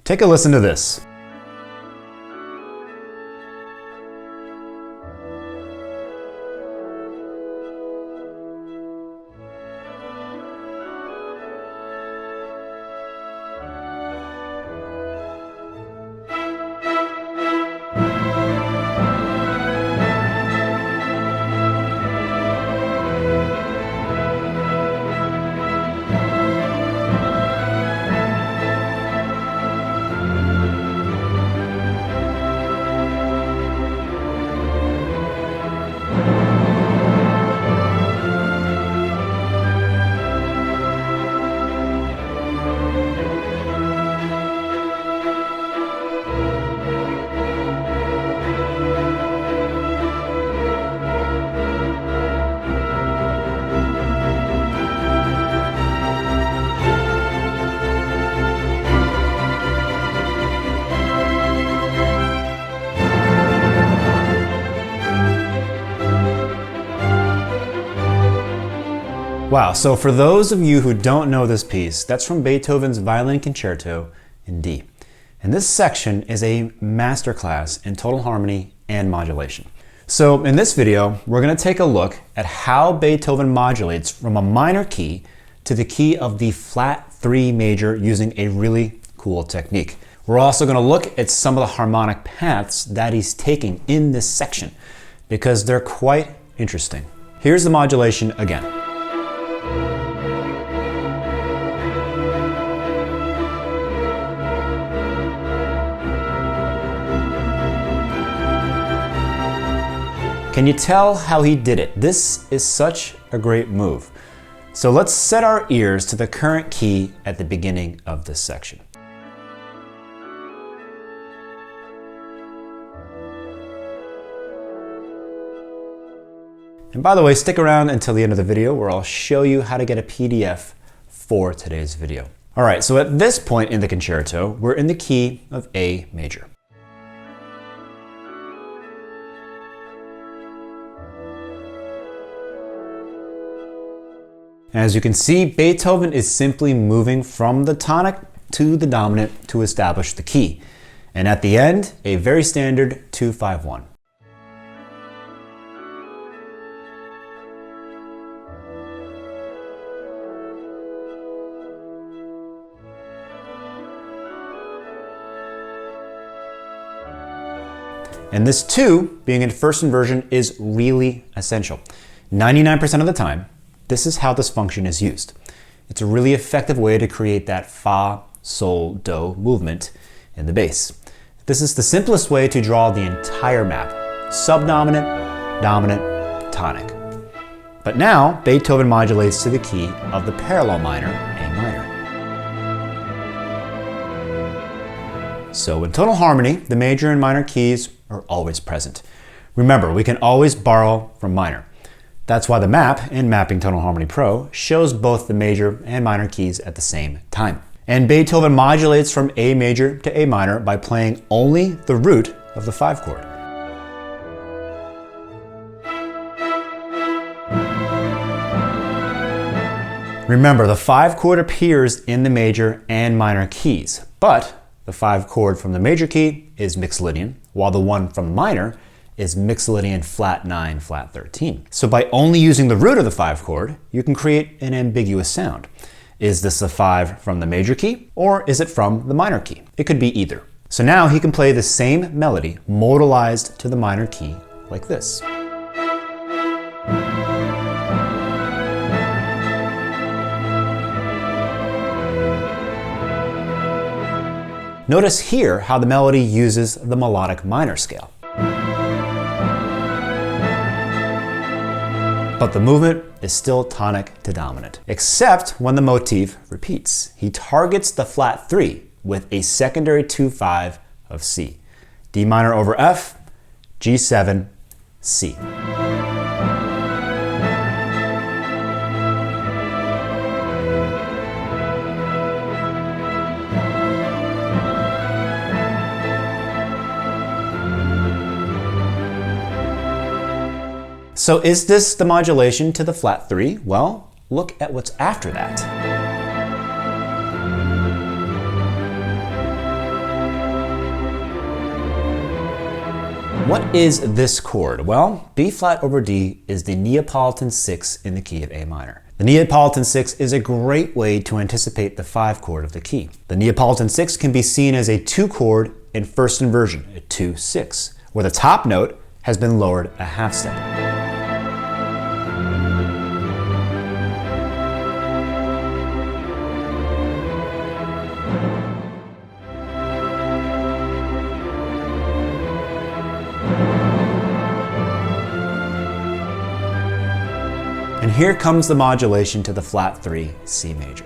Take a listen to this. Wow, so for those of you who don't know this piece, that's from Beethoven's Violin Concerto in D. And this section is a masterclass in tonal harmony and modulation. So in this video, we're going to take a look at how Beethoven modulates from a minor key to the key of the flat 3 major using a really cool technique. We're also going to look at some of the harmonic paths that he's taking in this section because they're quite interesting. Here's the modulation again. Can you tell how he did it? This is such a great move. So let's set our ears to the current key at the beginning of this section. And by the way, stick around until the end of the video where I'll show you how to get a PDF for today's video. All right, so at this point in the concerto, we're in the key of A major. As you can see, Beethoven is simply moving from the tonic to the dominant to establish the key. And at the end, a very standard 2-5-1. And this 2, being in first inversion, is really essential. 99% of the time, this is how this function is used. It's a really effective way to create that fa, sol, do movement in the bass. This is the simplest way to draw the entire map: subdominant, dominant, tonic. But now, Beethoven modulates to the key of the parallel minor, A minor. So in tonal harmony, the major and minor keys are always present. Remember, we can always borrow from minor. That's why the map in Mapping Tonal Harmony Pro shows both the major and minor keys at the same time. And Beethoven modulates from A major to A minor by playing only the root of the 5 chord. Remember, the 5 chord appears in the major and minor keys, but the 5 chord from the major key is mixolydian, while the one from minor is mixolydian flat 9, flat 13. So by only using the root of the 5 chord, you can create an ambiguous sound. Is this a 5 from the major key, or is it from the minor key? It could be either. So now he can play the same melody modalized to the minor key like this. Notice here how the melody uses the melodic minor scale. But the movement is still tonic to dominant, except when the motif repeats. He targets the flat 3 with a secondary 2-5 of C. D minor over F, G7, C. So is this the modulation to the flat 3? Well, look at what's after that. What is this chord? Well, B flat over D is the Neapolitan 6 in the key of A minor. The Neapolitan 6 is a great way to anticipate the 5 chord of the key. The Neapolitan 6 can be seen as a 2 chord in first inversion, a 2-6, where the top note has been lowered a half step. And here comes the modulation to the flat 3 C major.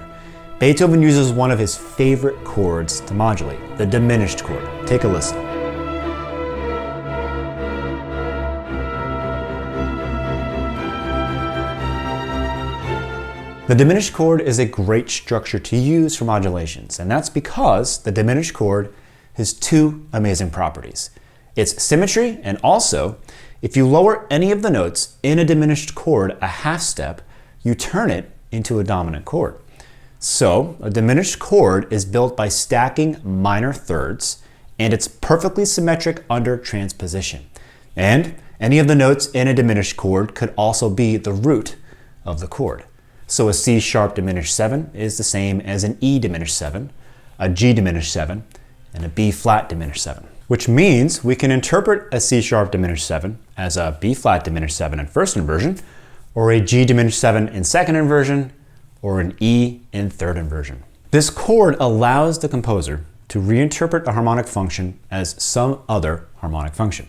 Beethoven uses one of his favorite chords to modulate, the diminished chord. Take a listen. The diminished chord is a great structure to use for modulations, and that's because the diminished chord has 2 amazing properties. Its symmetry, and also, if you lower any of the notes in a diminished chord a half step, you turn it into a dominant chord. So, a diminished chord is built by stacking minor thirds, and it's perfectly symmetric under transposition. And any of the notes in a diminished chord could also be the root of the chord. So a C sharp diminished 7 is the same as an E diminished 7, a G diminished 7, and a B flat diminished 7. Which means we can interpret a C sharp diminished 7 as a B flat diminished 7 in first inversion, or a G diminished 7 in second inversion, or an E in third inversion. This chord allows the composer to reinterpret a harmonic function as some other harmonic function.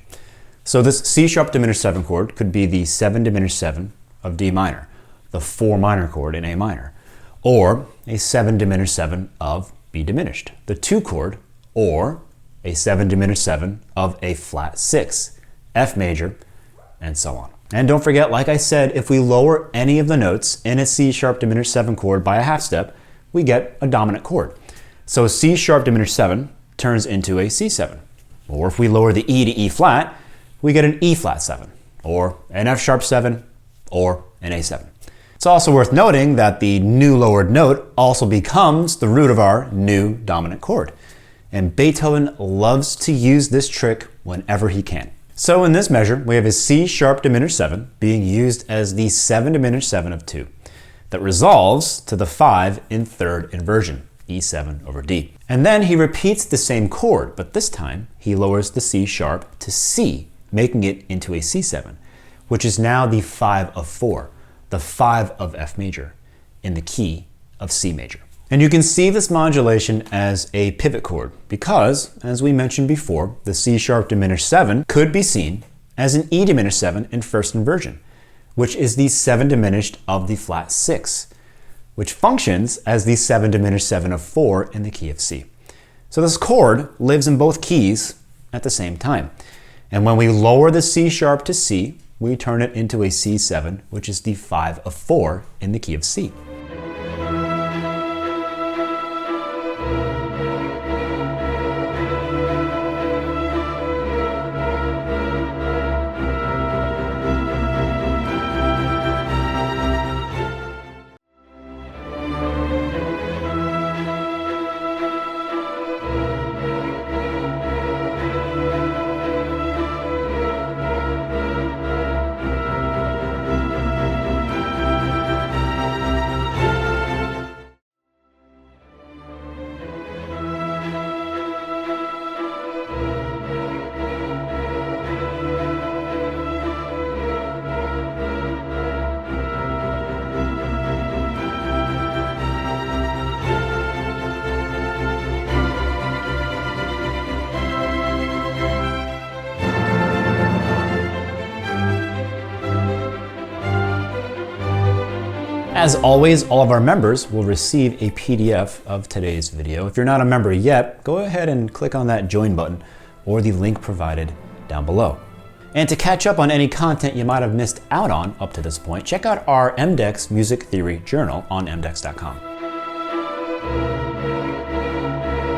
So this C sharp diminished 7 chord could be the 7 diminished 7 of D minor, the 4 minor chord in A minor, or a 7 diminished 7 of B diminished, the 2 chord, or a 7 diminished 7 of a flat 6, F major, and so on. And don't forget, like I said, if we lower any of the notes in a C sharp diminished 7 chord by a half step, we get a dominant chord. So C sharp diminished 7 turns into a C7. Or if we lower the E to E flat, we get an E flat 7, or an F sharp 7, or an A7. It's also worth noting that the new lowered note also becomes the root of our new dominant chord. And Beethoven loves to use this trick whenever he can. So in this measure, we have a C sharp diminished 7 being used as the 7 diminished 7 of 2 that resolves to the 5 in third inversion, E7 over D. And then he repeats the same chord, but this time he lowers the C sharp to C, making it into a C7, which is now the 5 of 4, the 5 of F major, in the key of C major. And you can see this modulation as a pivot chord because, as we mentioned before, the C sharp diminished 7 could be seen as an E diminished 7 in first inversion, which is the 7 diminished of the flat 6, which functions as the 7 diminished 7 of 4 in the key of C. So this chord lives in both keys at the same time. And when we lower the C sharp to C, we turn it into a C7, which is the 5 of 4 in the key of C. As always, all of our members will receive a PDF of today's video. If you're not a member yet, go ahead and click on that join button or the link provided down below. And to catch up on any content you might have missed out on up to this point, check out our MDEX Music Theory Journal on mdex.com.